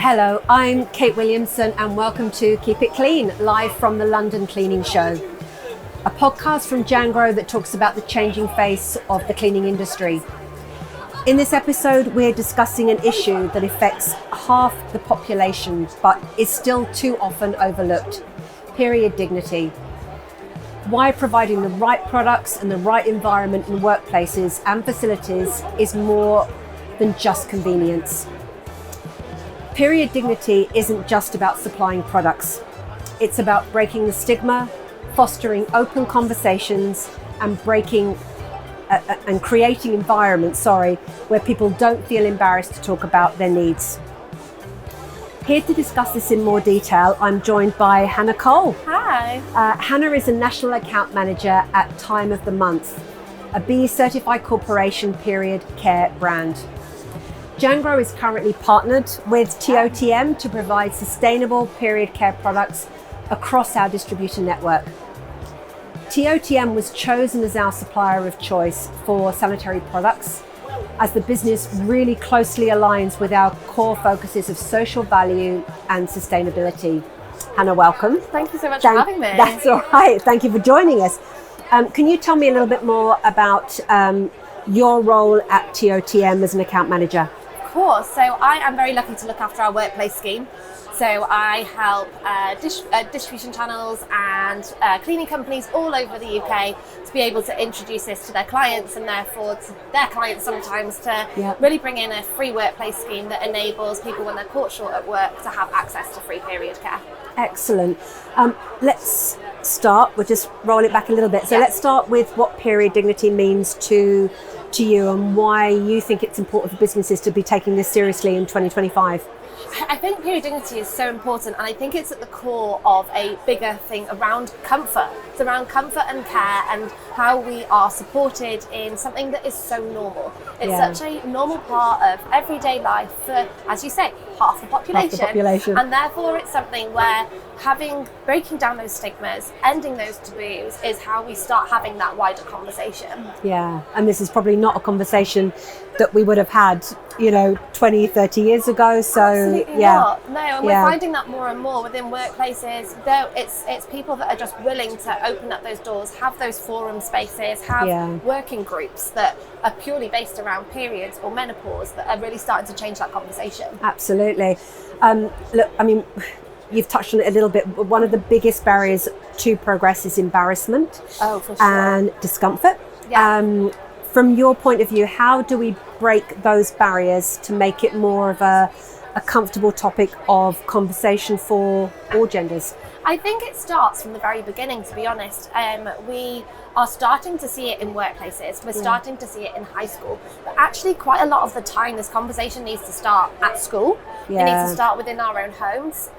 Hello, I'm Kate Williamson and welcome to Keep It Clean, live from the London Cleaning Show. A podcast from Jangro that talks about the changing face of the cleaning industry. In this episode, we're discussing an issue that affects half the population, but is still too often overlooked: period dignity. Why providing the right products and the right environment in workplaces and facilities is more than just convenience. Period dignity isn't just about supplying products. It's about breaking the stigma, fostering open conversations, and creating environments, where people don't feel embarrassed to talk about their needs. Here to discuss this in more detail, I'm joined by Hannah Cole. Hi. Hannah is a National Account Manager at Time of the Month, a B certified corporation period care brand. Jangro is currently partnered with TOTM to provide sustainable period care products across our distributor network. TOTM was chosen as our supplier of choice for sanitary products, as the business really closely aligns with our core focuses of social value and sustainability. Hannah, welcome. Thank you so much for having me. That's all right. Thank you for joining us. Can you tell me a little bit more about your role at TOTM as an account manager? Of course. So I am very lucky to look after our workplace scheme. So I help distribution channels and cleaning companies all over the UK to be able to introduce this to their clients, and therefore to their clients sometimes to really bring in a free workplace scheme that enables people when they're caught short at work to have access to free period care. Excellent. Let's start, we'll just roll it back a little bit. So let's start with what period dignity means to you and why you think it's important for businesses to be taking this seriously in 2025. I think period dignity is so important, and I think it's at the core of a bigger thing around comfort. It's around comfort and care and how we are supported in something that is so normal. It's such a normal part of everyday life for, as you say, half the population. And therefore it's something where breaking down those stigmas, ending those taboos is how we start having that wider conversation. Yeah, and this is probably not a conversation that we would have had, 20, 30 years ago. So absolutely not. No, and we're finding that more and more within workplaces. Though it's people that are just willing to open up those doors, have those forum spaces, have working groups that are purely based around periods or menopause that are really starting to change that conversation. Absolutely. Look, I mean, you've touched on it a little bit. One of the biggest barriers to progress is embarrassment and discomfort. Yeah. From your point of view, how do we break those barriers to make it more of a comfortable topic of conversation for all genders? I think it starts from the very beginning, to be honest. We are starting to see it in workplaces. We're starting to see it in high school. But actually, quite a lot of the time, this conversation needs to start at school. It needs to start within our own homes.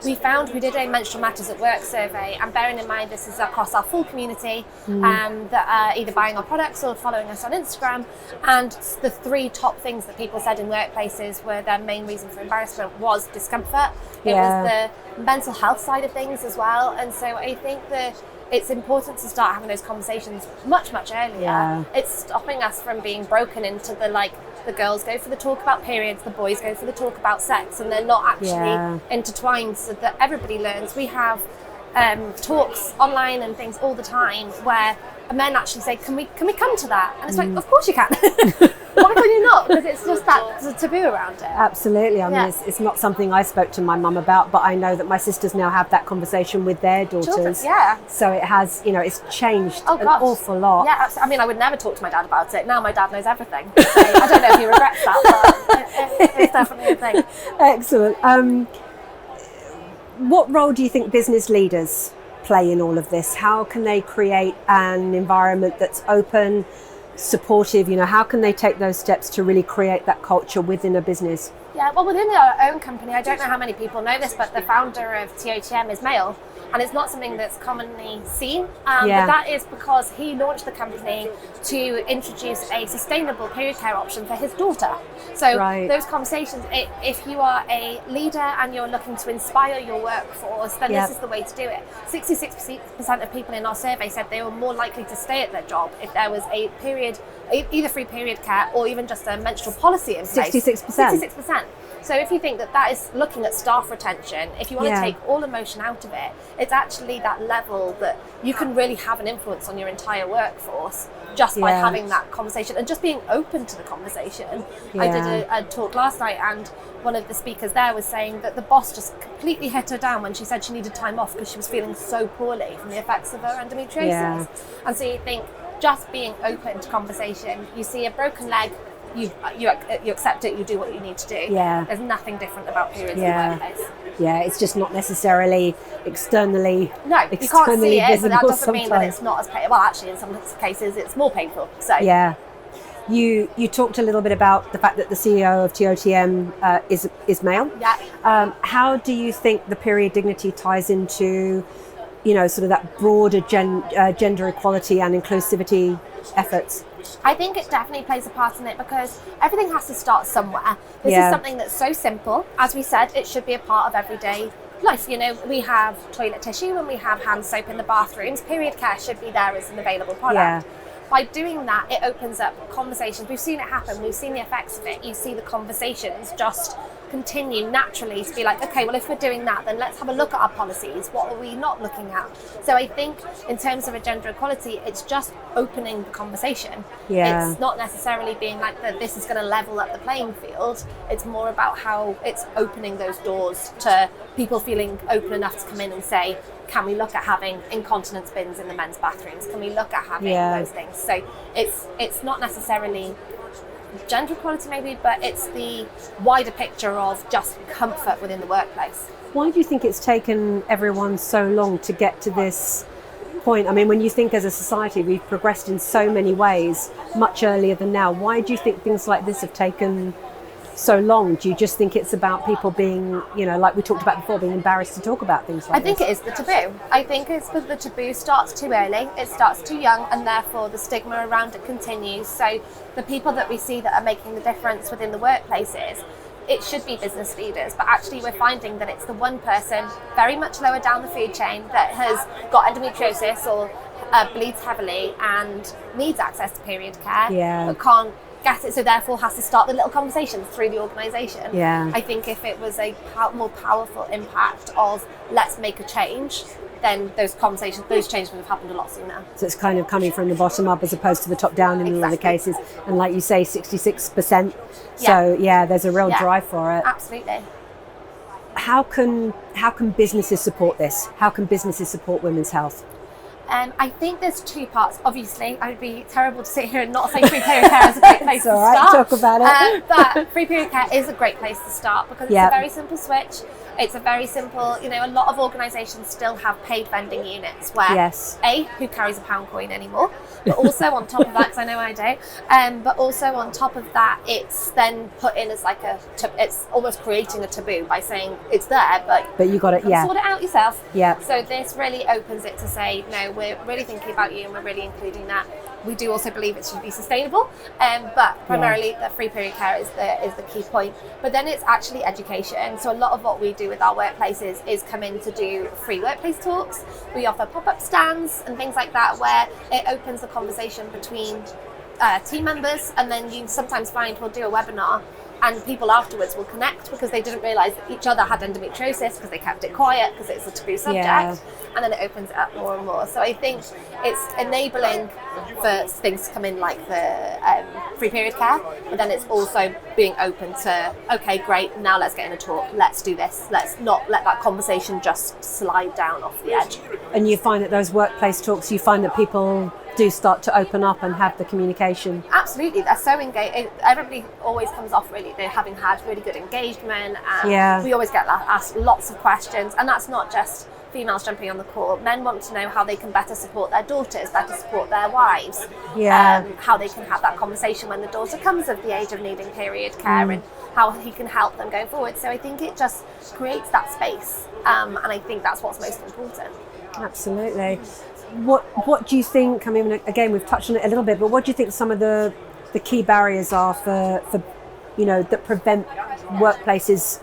We did a Menstrual Matters at Work survey, and bearing in mind this is across our full community that are either buying our products or following us on Instagram. And the three top things that people said in workplaces were their main reason for embarrassment was discomfort. It was the mental health side of things as well. And so I think that it's important to start having those conversations much, much earlier. Yeah. It's stopping us from being broken into the girls go for the talk about periods, the boys go for the talk about sex, and they're not actually intertwined so that everybody learns. We have talks online and things all the time where men actually say, can we come to that? And it's like, of course you can. Why can you not? Because it's just that taboo around it. Absolutely. I mean, it's not something I spoke to my mum about, but I know that my sisters now have that conversation with their daughters. Children, so it has, it's changed an awful lot. Yeah, absolutely. I mean, I would never talk to my dad about it. Now my dad knows everything. So I don't know if he regrets that, but it's definitely a thing. Excellent. What role do you think business leaders play in all of this? How can they create an environment that's open, supportive? How can they take those steps to really create that culture within a business? Yeah, well, within our own company, I don't know how many people know this, but the founder of TOTM is male. And it's not something that's commonly seen, but that is because he launched the company to introduce a sustainable period care option for his daughter. So those conversations, if you are a leader and you're looking to inspire your workforce, then this is the way to do it. 66% of people in our survey said they were more likely to stay at their job if there was a period, either free period care or even just a menstrual policy in place. 66%? 66%. So if you think that that is looking at staff retention, if you want to take all emotion out of it, it's actually that level that you can really have an influence on your entire workforce just by having that conversation and just being open to the conversation. I did a talk last night, and one of the speakers there was saying that the boss just completely hit her down when she said she needed time off because she was feeling so poorly from the effects of her endometriosis. And so you think, just being open to conversation, you see a broken leg, you accept it, you do what you need to do. There's nothing different about periods in the workplace. It's just not necessarily externally you can't see it, but that doesn't sometimes. mean that it's not as painful. Well, actually, in some cases, it's more painful. So you talked a little bit about the fact that the CEO of TOTM is male. How do you think the period dignity ties into, sort of that broader gender equality and inclusivity efforts? I think it definitely plays a part in it, because everything has to start somewhere. This is something that's so simple. As we said, it should be a part of everyday life. We have toilet tissue and we have hand soap in the bathrooms. Period care should be there as an available product. By doing that, it opens up conversations. We've seen it happen. We've seen the effects of it. You see the conversations just continue naturally to be like, okay, well, if we're doing that, then let's have a look at our policies. What are we not looking at? So I think in terms of a gender equality, it's just opening the conversation. It's not necessarily being like that this is going to level up the playing field. It's more about how it's opening those doors to people feeling open enough to come in and say, can we look at having incontinence bins in the men's bathrooms? Can we look at having those things? So it's not necessarily gender equality maybe, but it's the wider picture of just comfort within the workplace. Why do you think it's taken everyone so long to get to this point? I mean, when you think as a society we've progressed in so many ways much earlier than now, why do you think things like this have taken so long? Do you just think it's about people being, like we talked about before, being embarrassed to talk about things like this? I think it is the taboo. I think it's because the taboo starts too early, it starts too young, and therefore the stigma around it continues. So the people that we see that are making the difference within the workplaces, it should be business leaders, but actually we're finding that it's the one person very much lower down the food chain that has got endometriosis or bleeds heavily and needs access to period care, but can't get it, so therefore has to start the little conversations through the organisation. I think if it was a more powerful impact of let's make a change, then those conversations, those changes would have happened a lot sooner. So it's kind of coming from the bottom up as opposed to the top down in all of the cases. And like you say, 66%. So there's a real drive for it. Absolutely. How can businesses support this? How can businesses support women's health? I think there's two parts. Obviously, I would be terrible to sit here and not say free period care is a great place to start. Talk about it. But free period care is a great place to start because it's a very simple switch. It's a very simple, a lot of organisations still have paid vending units where who carries a pound coin anymore, but also on top of that, because I know I do, but also on top of that, it's then put in as like it's almost creating a taboo by saying it's there, but you got it, sort it out yourself. So this really opens it to say, no, we're really thinking about you and we're really including that. We do also believe it should be sustainable, but primarily the free period care is the key point. But then it's actually education. So a lot of what we do with our workplaces is come in to do free workplace talks. We offer pop-up stands and things like that where it opens the conversation between team members, and then you sometimes find we'll do a webinar and people afterwards will connect because they didn't realise that each other had endometriosis because they kept it quiet because it's a taboo subject, and then it opens it up more and more. So I think it's enabling for things to come in like the free period care, but then it's also being open to, okay, great, now let's get in a talk, let's do this, let's not let that conversation just slide down off the edge. And you find that those workplace talks, you find that people do start to open up and have the communication. Absolutely, they're so engaged. Everybody always comes off really, they're having had really good engagement, and we always get asked lots of questions, and that's not just females jumping on the call. Men want to know how they can better support their daughters, better support their wives, how they can have that conversation when the daughter comes of the age of needing period care, and how he can help them going forward. So I think it just creates that space, and I think that's what's most important. Absolutely. What do you think, I mean, again, we've touched on it a little bit, but what do you think some of the key barriers are for that prevent workplaces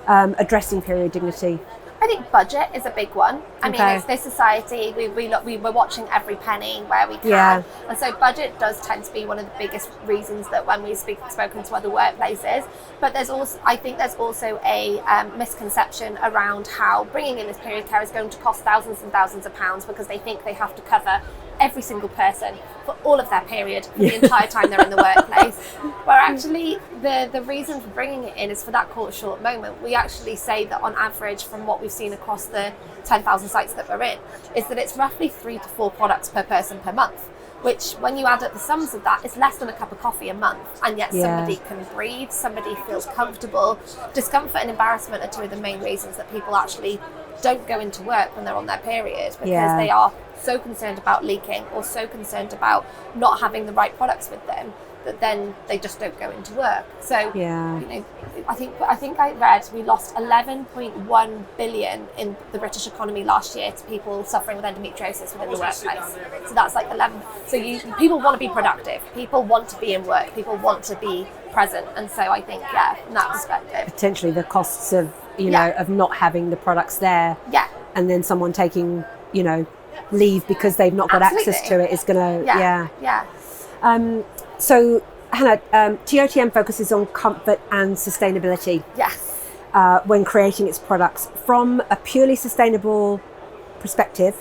addressing period dignity? I think budget is a big one. I mean, Okay. it's this society, we're watching every penny where we can. Yeah. And so budget does tend to be one of the biggest reasons that when we've spoken to other workplaces. But I think there's also a misconception around how bringing in this period care is going to cost thousands and thousands of pounds, because they think they have to cover every single person for all of their period for the entire time they're in the workplace, where actually the reason for bringing it in is for that short moment. We actually say that on average, from what we've seen across the 10,000 sites that we're in, is that it's roughly 3 to 4 products per person per month, which when you add up the sums of that, is less than a cup of coffee a month, and yet somebody can breathe, somebody feels comfortable. Discomfort and embarrassment are two of the main reasons that people actually don't go into work when they're on their period, because they are so concerned about leaking or so concerned about not having the right products with them that then they just don't go into work. So you know, I think I read we lost 11.1 billion in the British economy last year to people suffering with endometriosis within the workplace. So that's like 11. So people want to be productive, people want to be in work, people want to be present, and so I think from that perspective, potentially the costs of of not having the products there, and then someone taking leave because they've not got access to it is going to so Hannah, TOTM focuses on comfort and sustainability when creating its products. From a purely sustainable perspective,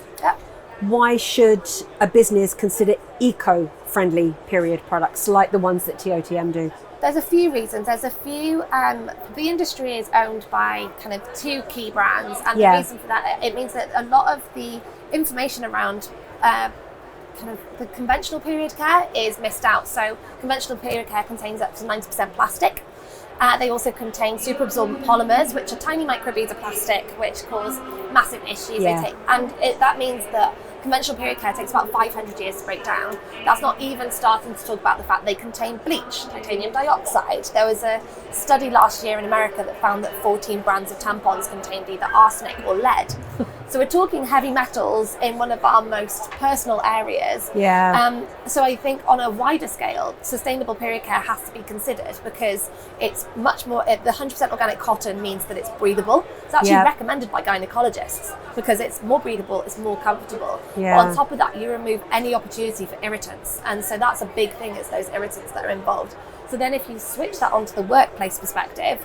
why should a business consider eco-friendly period products like the ones that TOTM do? There's a few reasons. There's a few, the industry is owned by kind of 2 key brands, and the reason for that, it means that a lot of the information around kind of the conventional period care is missed out. So conventional period care contains up to 90% plastic. They also contain super absorbent polymers, which are tiny microbeads of plastic, which cause massive issues. That means that conventional period care takes about 500 years to break down. That's not even starting to talk about the fact they contain bleach, titanium dioxide. There was a study last year in America that found that 14 brands of tampons contained either arsenic or lead. So we're talking heavy metals in one of our most personal areas. So I think on a wider scale, sustainable period care has to be considered, because it's much more, the 100% organic cotton means that it's breathable. It's actually recommended by gynecologists because it's more breathable, it's more comfortable. But on top of that, you remove any opportunity for irritants. And so that's a big thing, is those irritants that are involved. So then if you switch that onto the workplace perspective,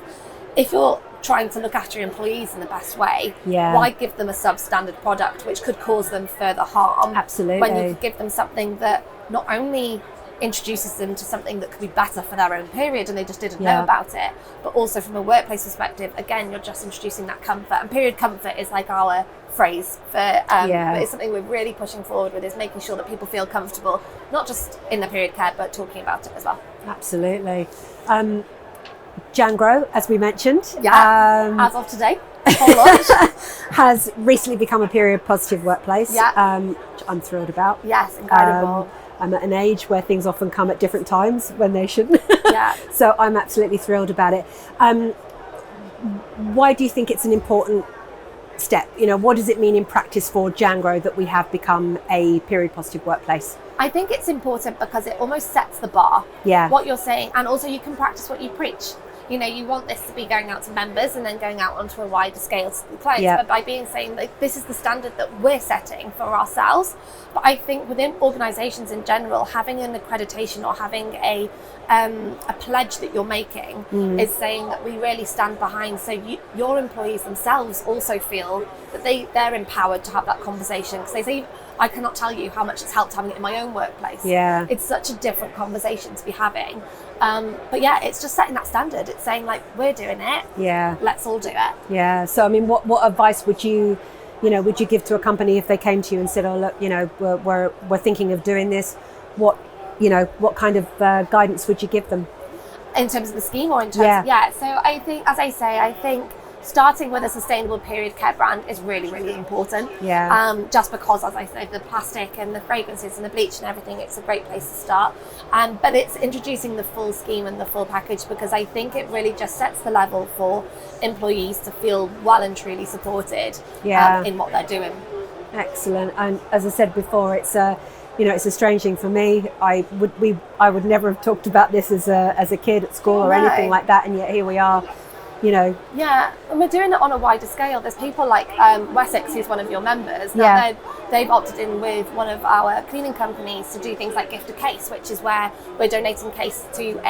if you're trying to look after your employees in the best way, why give them a substandard product which could cause them further harm? Absolutely. When you could give them something that not only introduces them to something that could be better for their own period and they just didn't know about it, but also from a workplace perspective, again, you're just introducing that comfort. And period comfort is like our phrase for but it's something we're really pushing forward with, is making sure that people feel comfortable, not just in the period care, but talking about it as well. Absolutely. Jangro, as we mentioned, as of today, whole launch, has recently become a period positive workplace, which I'm thrilled about. Yes, incredible. I'm at an age where things often come at different times when they shouldn't. So I'm absolutely thrilled about it. Why do you think it's an important step? What does it mean in practice for Jangro that we have become a period positive workplace? I think it's important because it almost sets the bar, what you're saying, and also you can practice what you preach. You want this to be going out to members and then going out onto a wider scale to the clients, but by saying like, this is the standard that we're setting for ourselves. But I think within organisations in general, having an accreditation or having a pledge that you're making is saying that we really stand behind, so your employees themselves also feel that they're empowered to have that conversation, because they say, I cannot tell you how much it's helped having it in my own workplace. It's such a different conversation to be having. But it's just setting that standard. It's saying like, we're doing it. Let's all do it. So I mean, what advice would you give to a company if they came to you and said, oh look, we're thinking of doing this? What kind of guidance would you give them? In terms of the scheme or in terms of, so I think, as I say, starting with a sustainable period care brand is really, really important. Just because, as I said, the plastic and the fragrances and the bleach and everything, it's a great place to start. But it's introducing the full scheme and the full package, because I think it really just sets the level for employees to feel well and truly supported in what they're doing. Excellent. And as I said before, it's it's a strange thing for me. I would never have talked about this as a kid at school or anything like that, and yet here we are. Yeah, and we're doing it on a wider scale. There's people like Wessex, who's one of your members. Yeah. They've opted in with one of our cleaning companies to do things like gift a case, which is where we're donating case to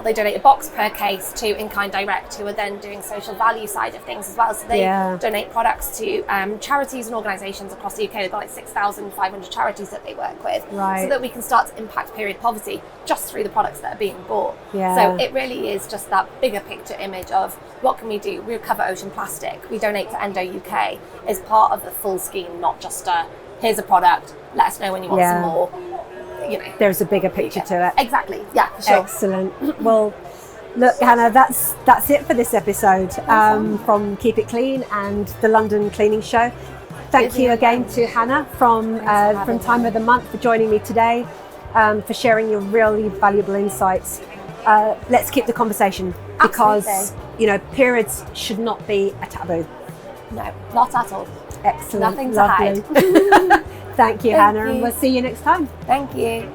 they donate a box per case to In Kind Direct, who are then doing social value side of things as well. So they donate products to charities and organisations across the UK. They've got like 6,500 charities that they work with, so that we can start to impact period poverty just through the products that are being bought. So it really is just that bigger picture image of what can we do? We recover ocean plastic. We donate to Endo UK as part of the full scheme, not just here's a product, let us know when you want some more. There's a bigger picture to it. Exactly. Yeah, for sure. Excellent. Well, look, Hannah, that's it for this episode from Keep It Clean and the London Cleaning Show. Thank you again to Hannah from Time of the Month for joining me today, for sharing your really valuable insights. Let's keep the conversation, because periods should not be a taboo. No, not at all. Excellent. Nothing to hide. Thank you, Hannah, and we'll see you next time. Thank you.